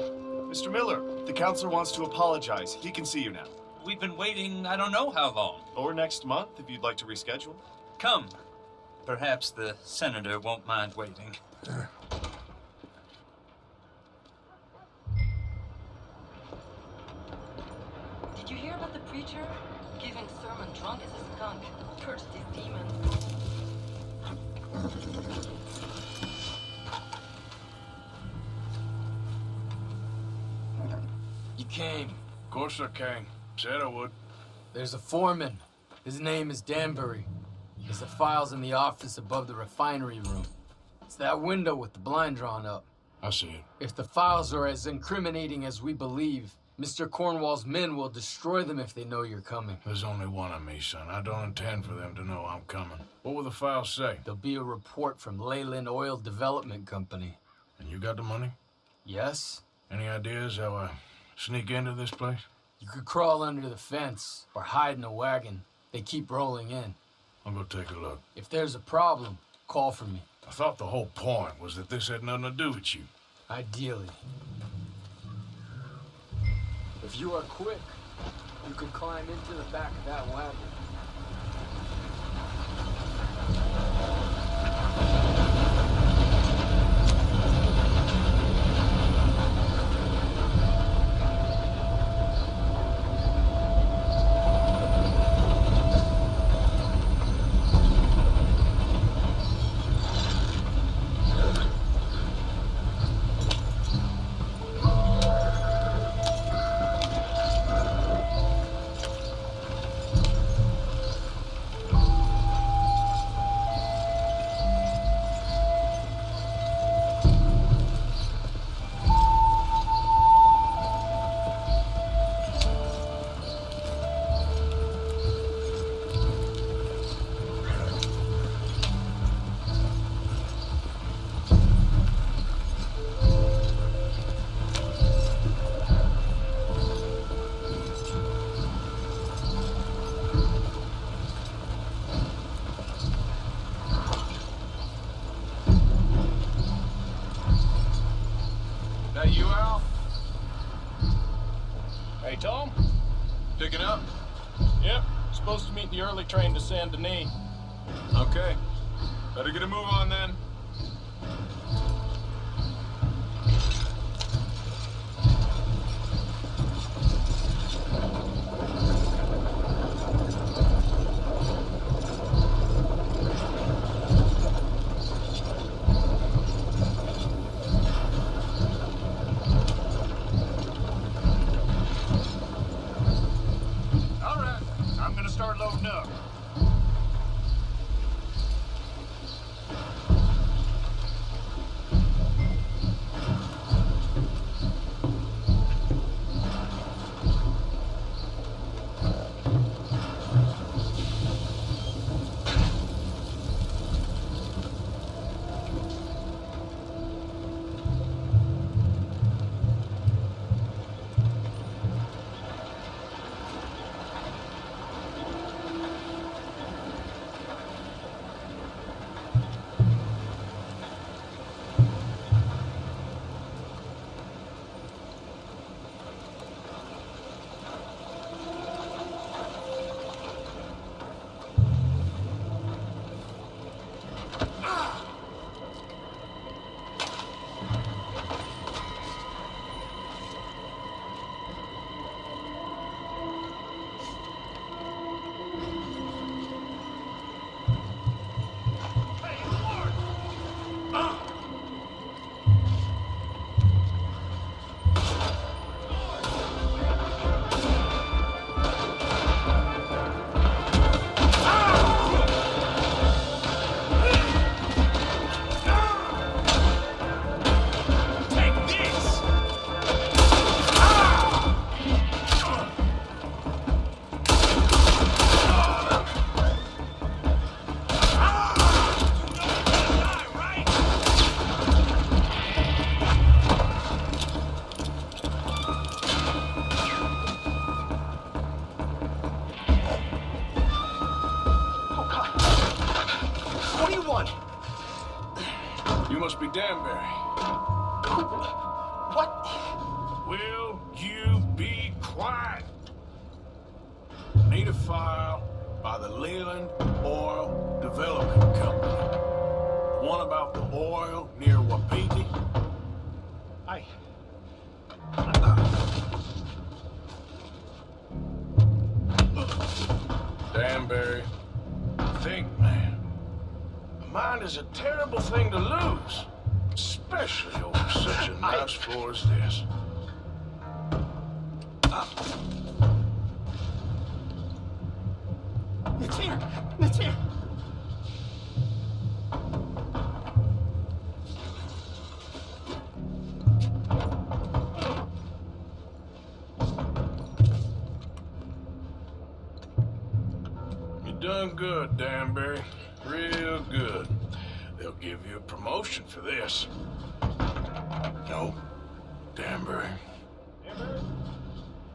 Mr. Miller. The counselor wants to apologize. He can see you now. We've been waiting I don't know how long. Or next month, if you'd like to reschedule. Come. Perhaps the senator won't mind waiting. Did you hear about the preacher? Giving sermon drunk as a skunk. Cursed his demon. You came. Of course I came. Said I would. There's a foreman. His name is Danbury. There's the files in the office above the refinery room. It's that window with the blind drawn up. I see it. If the files are as incriminating as we believe, Mr. Cornwall's men will destroy them if they know you're coming. There's only one of me, son. I don't intend for them to know I'm coming. What will the files say? There'll be a report from Leyland Oil Development Company. And you got the money? Yes. Any ideas how I sneak into this place? You could crawl under the fence or hide in a wagon. They keep rolling in. I'll go take a look. If there's a problem, call for me. I thought the whole point was that this had nothing to do with you. Ideally. If you are quick, you could climb into the back of that wagon. You, Al? Hey, Tom? Picking up? Yep. Supposed to meet the early train to Saint Denis. Okay. Better get a move on then. You must be Danbury. What? Will you be quiet? Need a file by the Leland Oil Development Company. One about the oil near Wapiti. Danbury, think, man. A mind is a terrible thing to lose, especially over such a nice floor as this. It's here! It's here! You done good, Danbury. Real good. They'll give you a promotion for this. No, Danbury. Danbury?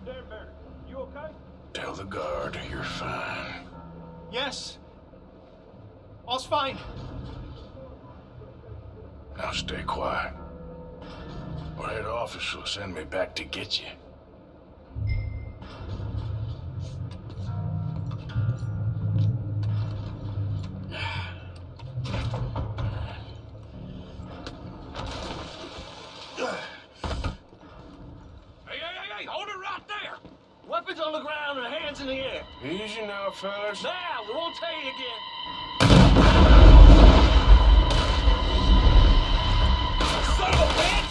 Danbury, you okay? Tell the guard you're fine. Yes. All's fine. Now stay quiet, or head office will send me back to get you. Hey, hold it right there! Weapons on the ground and hands in the air. Easy now, fellas. Now, we won't tell you again. Son of a bitch!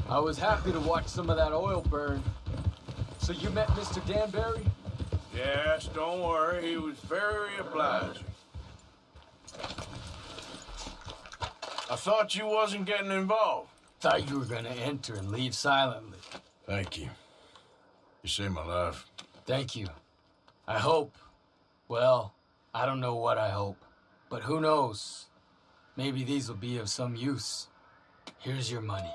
I was happy to watch some of that oil burn. So you met Mr. Danbury? Yes, don't worry. He was very obliging. I thought you wasn't getting involved. Thought you were gonna enter and leave silently. Thank you. You saved my life. Thank you. I hope. Well, I don't know what I hope. But who knows? Maybe these will be of some use. Here's your money.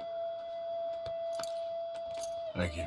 Thank you.